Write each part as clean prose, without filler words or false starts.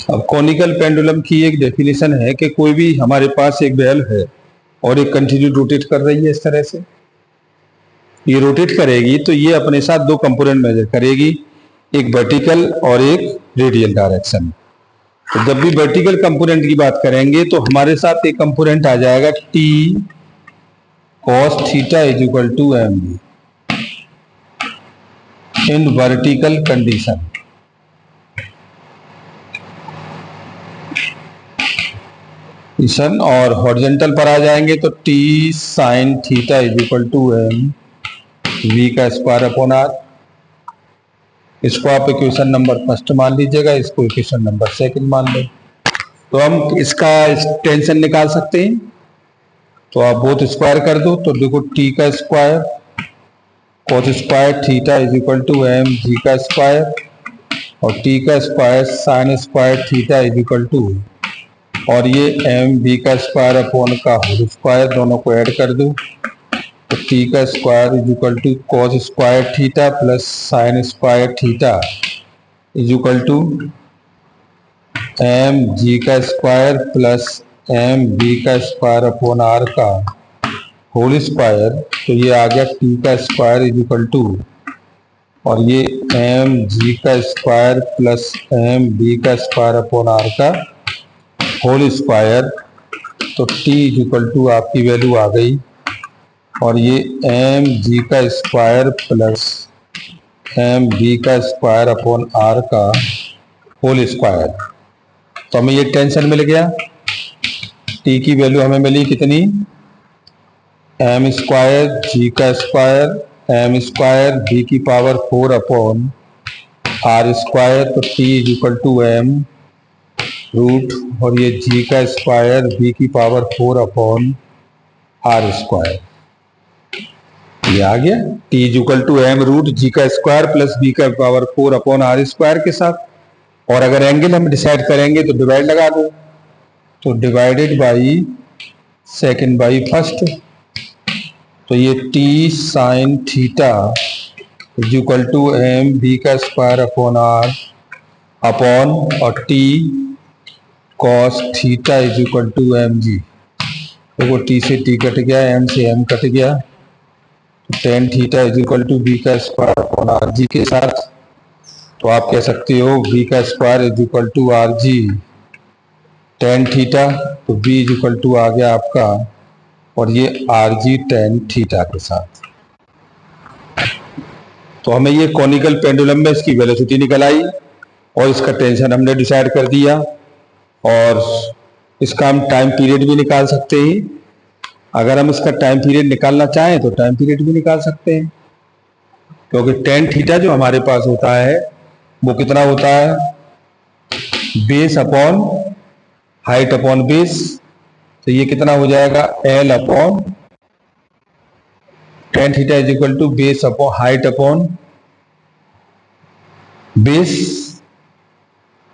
अब conical pendulum की एक डेफिनेशन है कि कोई भी हमारे पास एक बेल है और एक कंटिन्यू रोटेट कर रही है, इस तरह से ये रोटेट करेगी तो ये अपने साथ दो कंपोनेंट मेजर करेगी, एक वर्टिकल और एक रेडियल डायरेक्शन। तो जब भी वर्टिकल कंपोनेंट की बात करेंगे तो हमारे साथ एक कंपोनेंट आ जाएगा T cos theta is equal to M B in vertical condition. और हॉरिजॉन्टल पर आ जाएंगे तो T sine theta is equal to M V का स्क्वायर अपॉन आर। इसको आप इक्वेशन नंबर फर्स्ट मान लीजिएगा, इसको इक्वेशन नंबर सेकंड मान लें। तो हम इसका टेंशन निकाल सकते हैं, तो आप बोथ स्क्वायर कर दो तो देखो टी का square cos square theta is equal to M G का स्क्वायर और टी का square sine square theta is equal to और ये एम बी का स्क्वायर अपॉन का होल स्क्वायर, दोनों को ऐड कर दो तो टी का square is equal to cos square theta plus sine square theta is equal to M G का स्क्वायर प्लस एम बी का स्क्वायर अपॉन आर का होल स्क्वायर। तो ये आ गया टी का स्क्वायर इज इक्वल टू और ये एम जी का स्क्वायर प्लस एम बी का स्क्वायर अपॉन आर का होल स्क्वायर। तो टी इज इक्वल टू आपकी वैल्यू आ गई और ये एम जी का स्क्वायर प्लस एम बी का स्क्वायर अपॉन आर का होल स्क्वायर। तो हमें ये टेंशन मिल गया, टी की वैल्यू हमें मिली कितनी, एम स्क्वायर जी का स्क्वायर एम स्क्वायर बी की पावर 4 अपॉन आर स्क्वायर। तो T is equal to M root और ये जी का स्क्वायर बी की पावर 4 अपॉन आर स्क्वायर, ये आ गया T is equal to M root G का स्क्वायर प्लस बी का पावर 4 अपॉन आर स्क्वायर के साथ। और अगर एंगल हम डिसाइड करेंगे तो डिवाइड लगा दो, तो divided by second by first. तो ये T sine theta is equal to M B का स्क्वायर अपॉन आर अपॉन और T cos theta is equal to M G. देखो टी से टी कट गया, एम से एम कट गया, तो tan theta is equal to B का square upon R G के साथ। तो आप कह सकते हो बी का square is equal to are G tan theta. तो बी इज इक्वल टू आ गया आपका और ये आर जी टेन थीटा के साथ। तो हमें ये कॉनिकल पेंडुलम में इसकी वेलोसिटी निकल आई और इसका टेंशन हमने डिसाइड कर दिया और इसका हम टाइम पीरियड भी निकाल सकते हैं। अगर हम इसका टाइम पीरियड निकालना चाहें तो टाइम पीरियड भी निकाल सकते हैं, क्योंकि टेन थीटा जो हमारे पास होता है वो कितना होता है, base upon height upon base. तो ये कितना हो जाएगा L upon tan theta is equal to base upon height upon base.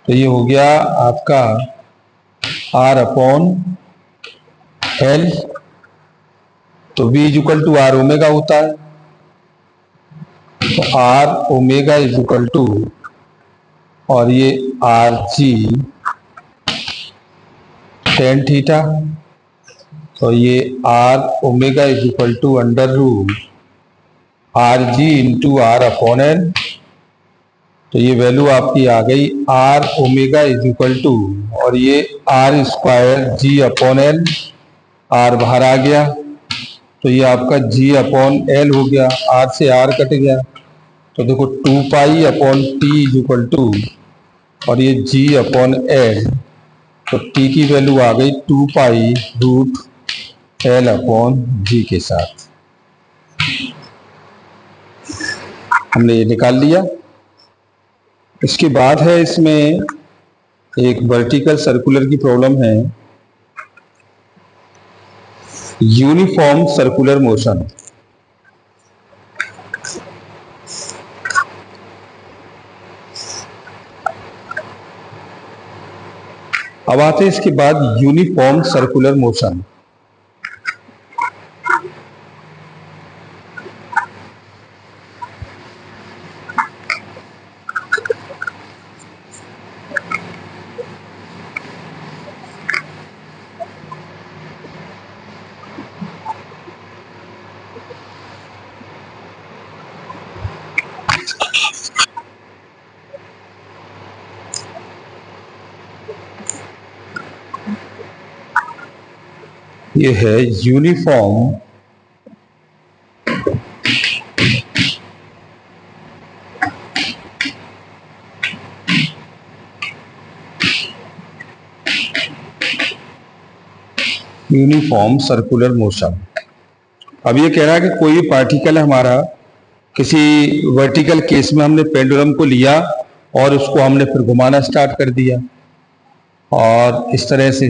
तो ये हो गया आपका आर अपॉन एल। तो v is equal to R omega होता है, तो R omega is equal to और ये आर जी टेन थीटा। तो ये R omega is equal to under root R G into R upon L. तो ये वैल्यू आपकी आ गई R omega is equal to और ये R square G upon L, R बाहर आ गया तो ये आपका जी अपॉन एल हो गया, आर से आर कट गया। तो देखो 2 pi upon T is equal to और ये जी अपॉन एल। तो टी की वैल्यू आ गई 2 pi root L upon G के साथ। हमने ये निकाल लिया। इसके बाद है इसमें एक वर्टिकल सर्कुलर की प्रॉब्लम है, यूनिफॉर्म सर्कुलर मोशन। अब आते हैं इसके बाद यूनिफॉर्म सर्कुलर मोशन। ये है यूनिफॉर्म सर्कुलर मोशन। अब ये कह रहा है कि कोई पार्टिकल हमारा किसी वर्टिकल केस में हमने पेंडुलम को लिया और उसको हमने फिर घुमाना स्टार्ट कर दिया, और इस तरह से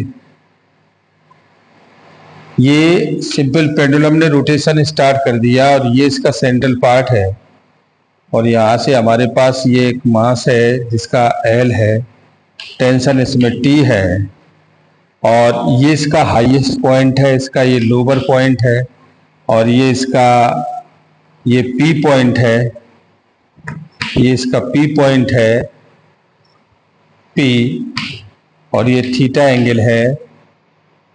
ये सिंपल पेंडुलम ने रोटेशन स्टार्ट कर दिया, और ये इसका सेंट्रल पार्ट है, और यहाँ से हमारे पास ये एक मास है जिसका L है, टेंशन इसमें T है, और ये इसका हाईएस्ट पॉइंट है, इसका ये लोअर पॉइंट है, और ये इसका ये P पॉइंट है, ये इसका P पॉइंट है P, और ये थीटा एंगल है,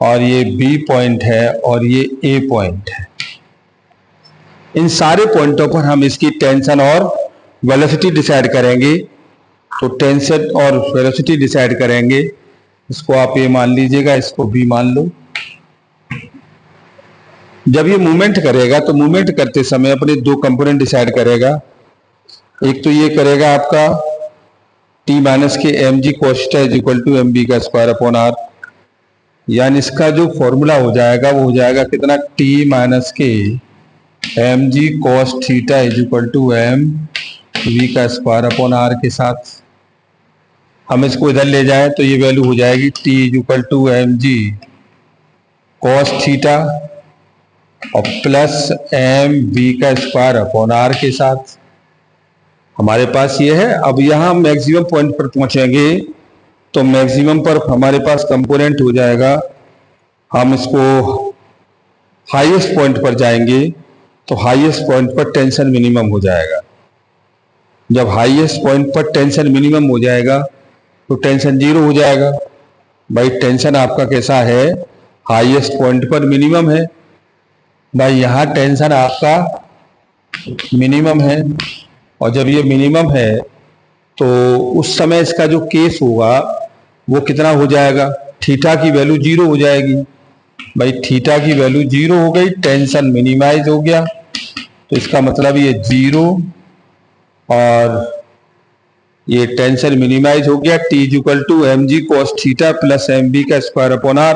और ये B पॉइंट है, और ये A पॉइंट है। इन सारे पॉइंटों पर हम इसकी टेंशन और वेलोसिटी डिसाइड करेंगे। तो टेंशन और वेलोसिटी डिसाइड करेंगे, इसको आप ये मान लीजिएगा, इसको B मान लो। जब ये मूवमेंट करेगा तो मूवमेंट करते समय अपने दो कंपोनेंट डिसाइड करेगा। एक तो ये करेगा आपका T माइनस के mg cos theta is equal to mb का स्क्वायर अपॉन r, यानी इसका जो फॉर्मूला हो जाएगा वो हो जाएगा कितना, T माइनस के mg cos theta is equal to mv का स्क्वायर अपॉन r के साथ हम इसको इधर ले जाएं तो ये वैल्यू हो जाएगी T is equal to mg cos theta और प्लस mv का स्क्वायर अपॉन r के साथ। हमारे पास ये है। अब यहाँ मैक्सिमम पॉइंट पर पहुंचेंगे तो मैक्सिमम पर हमारे पास कंपोनेंट हो जाएगा, हम इसको हाईएस्ट पॉइंट पर जाएंगे तो हाईएस्ट पॉइंट पर टेंशन मिनिमम हो जाएगा। जब हाईएस्ट पॉइंट पर टेंशन मिनिमम हो जाएगा तो टेंशन जीरो हो जाएगा। भाई टेंशन आपका कैसा है, हाईएस्ट पॉइंट पर मिनिमम है। भाई यहाँ टेंशन आपका मिनिमम है, और जब ये मिनिमम है तो उस समय इसका जो केस होगा वो कितना हो जाएगा, थीटा की वैल्यू जीरो हो जाएगी। भाई थीटा की वैल्यू जीरो हो गई, टेंशन मिनिमाइज हो गया, तो इसका मतलब ये जीरो और ये टेंशन मिनिमाइज हो गया। T is equal to mg cos theta plus mb का स्क्वायर अपॉन r।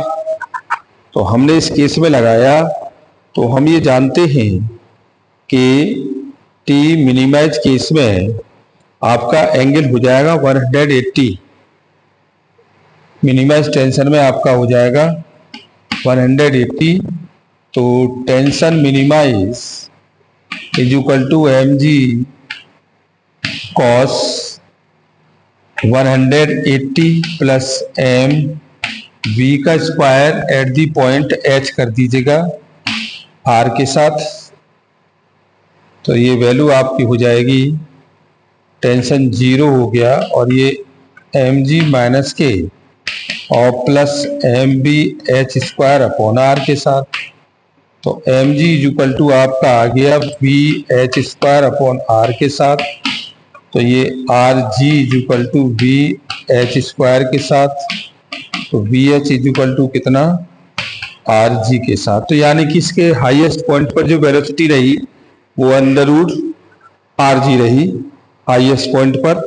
तो हमने इस केस में लगाया तो हम ये जानते हैं कि T मिनिमाइज केस में आपका एंगल हो जाएगा 180, मिनिमाइज टेंशन में आपका हो जाएगा 180। तो tension minimise is equal to mg cos 180 plus mv का square at the point h कर दीजिएगा r के साथ। तो ये वैल्यू आपकी हो जाएगी, टेंशन जीरो हो गया और ये mg माइनस के और plus mb h square upon r के साथ। तो mg इज इक्वल टू आपका आ गया v h square upon r के साथ। तो ये rg is equal to v h square के साथ। तो v h is equal to कितना, rg के साथ। तो यानी कि इसके हाईएस्ट पॉइंट पर जो वेलोसिटी रही वो अंडर रूट rg रही हाईएस्ट पॉइंट पर।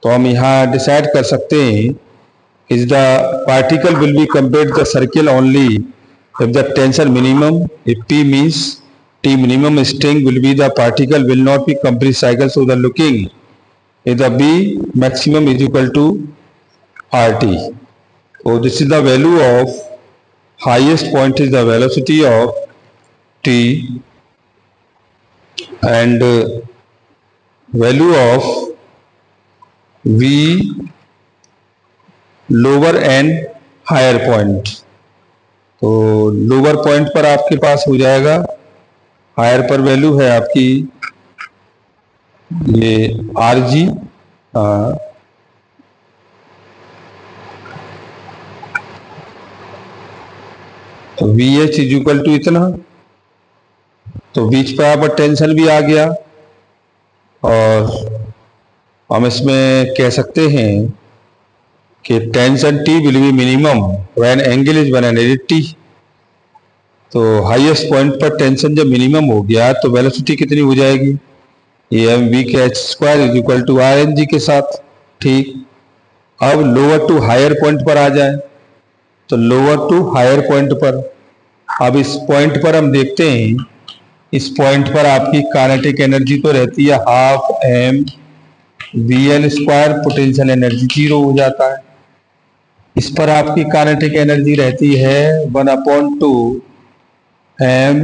तो हम यहाँ डिसाइड कर सकते हैं is the particle will be compared the circle only if the tension minimum, if P means T minimum string will be the particle will not be complete cycle, so the looking is the B maximum is equal to RT. So this is the value of highest point is the velocity of T, and value of V lower and higher point। तो lower point पर आपके पास हो जाएगा, higher पर value है आपकी ये RG। तो VH इज इक्वल टू इतना। तो बीच पर यहाँ पर टेंशन भी आ गया, और हम इसमें कह सकते हैं कि tension T will be minimum when angle is 180। तो हाईएस्ट पॉइंट पर टेंशन जब मिनिमम हो गया तो वेलोसिटी कितनी हो जाएगी, mv के h square is equal to rmg के साथ। ठीक, अब लोअर टू हायर पॉइंट पर आ जाए, तो लोअर टू हायर पॉइंट पर, अब इस पॉइंट पर हम देखते हैं, इस पॉइंट पर आपकी काइनेटिक एनर्जी तो रहती है half M V L square, potential energy 0 हो जाता है। इस पर आपकी काइनेटिक एनर्जी रहती है 1/2 एम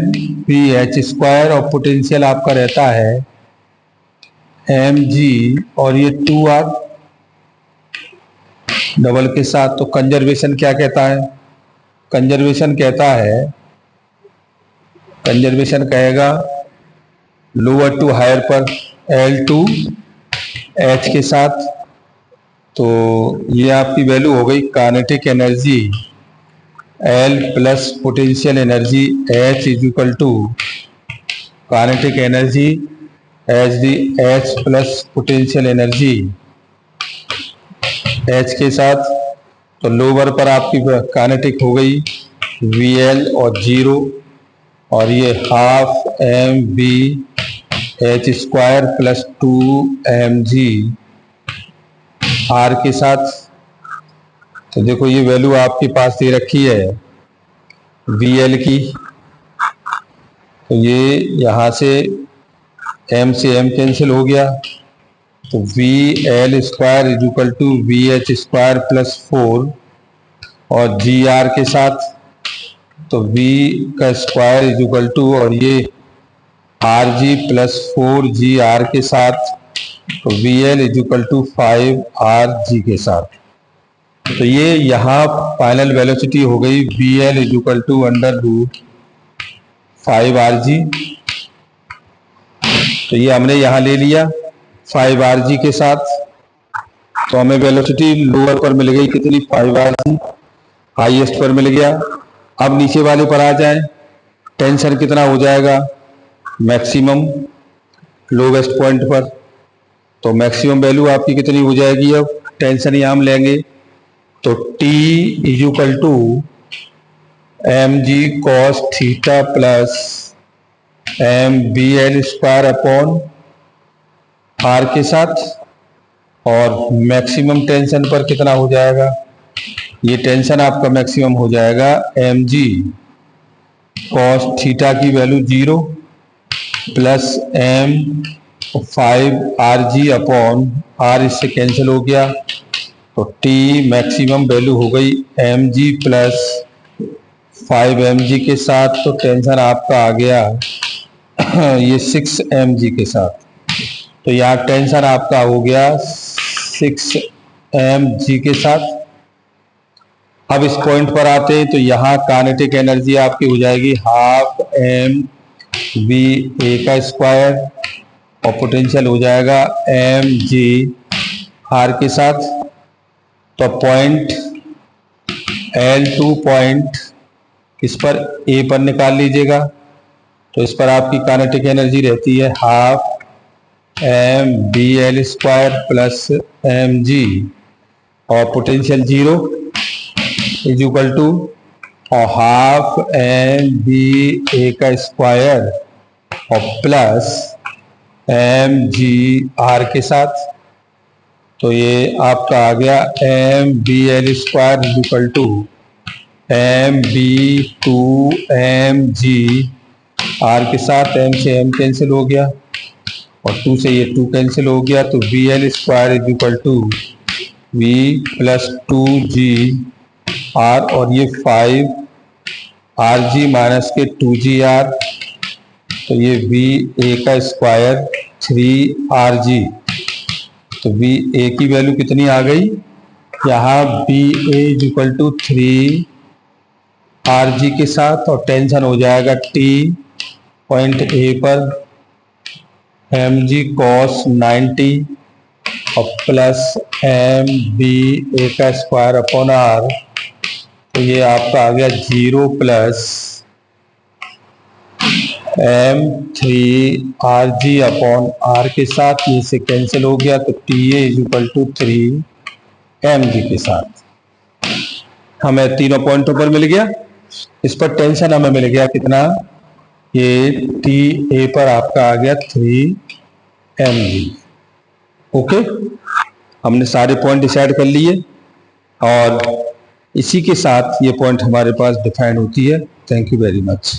वी एच स्क्वायर और पोटेंशियल आपका रहता है एम जी और ये 2r डबल के साथ। तो कंजर्वेशन क्या कहता है, कंजर्वेशन कहता है, कंजर्वेशन कहेगा लोअर टू हायर पर L2 H के साथ। तो ये आपकी वैल्यू हो गई kinetic energy L plus potential energy H is equal to kinetic energy H D H plus potential energy H के साथ। तो लोअर पर आपकी काइनेटिक हो गई VL और 0 और ये half M B H square plus 2mg r के साथ। तो देखो ये वैल्यू आपके पास दे रखी है VL की, तो ये यहाँ से m से m कैंसिल हो गया, तो VL square is equal to VH square plus 4 और GR के साथ। तो V का स्क्वायर इज इक्वल टू और ये RG प्लस 4GR के साथ, तो VL is equal to 5RG के साथ। तो ये यहाँ फाइनल वेलोसिटी हो गई VL is equal to under root 5RG। तो ये हमने यहाँ ले लिया 5RG के साथ, तो हमें वेलोसिटी लोअर पर मिल गई कितनी, 5RG, हाईएस्ट पर मिल गया। अब नीचे वाले पर आ जाए, टेंशन कितना हो जाएगा, मैक्सिमम लोवेस्ट पॉइंट पर। तो मैक्सिमम वैल्यू आपकी कितनी हो जाएगी, अब टेंशन यहाँ हम लेंगे, तो T is equal to M g cos theta plus M b l square upon r के साथ। और मैक्सिमम टेंशन पर कितना हो जाएगा, ये टेंशन आपका मैक्सिमम हो जाएगा एम जी कॉस थीटा की value 0 plus m 5RG upon r, इससे कैंसिल हो गया, तो T मैक्सिमम वैल्यू हो गई mg प्लस 5mg के साथ। तो टेंशन आपका आ गया ये 6mg के साथ। तो यहाँ टेंशन आपका हो गया 6mg के साथ। अब इस पॉइंट पर आते हैं, तो यहाँ काइनेटिक एनर्जी आपकी हो जाएगी हाफ एम बी ए का स्क्वायर और पोटेंशियल हो जाएगा एम जी आर के साथ। तो पॉइंट L2 पॉइंट इस पर ए पर निकाल लीजिएगा, तो इस पर आपकी काइनेटिक एनर्जी रहती है half M b l square plus m g और पोटेंशियल 0 इज इक्वल टू और हाफ एम बी ए का स्क्वायर और प्लस एम जी आर के साथ। तो ये आपका आ गया m b l square is equal to M b 2 mg r के साथ, m से m कैंसिल हो गया और 2 से ये 2 कैंसिल हो गया, तो v L square is equal to v plus 2g r और ये 5RG माइनस के 2GR, तो ये वी ए का स्क्वायर 3RG। तो वी ए की वैल्यू कितनी आ गई, यहाँ b a is equal to 3RG के साथ और टेंशन हो जाएगा T पॉइंट ए पर mg cos 90 और प्लस एम बी ए का स्क्वायर अपॉन आर। तो ये आपका आ गया 0 प्लस m3RG अपॉन आर के साथ, ये से कैंसिल हो गया, तो TA is equal to 3mg के साथ हमें तीनों पॉइंटों पर मिल गया। इस पर टेंशन हमें मिल गया कितना, ये टी ए पर आपका आ गया 3 mg। ओके, हमने सारे पॉइंट डिसाइड कर लिए और इसी के साथ ये पॉइंट हमारे पास डिफाइन होती है। Thank you very much.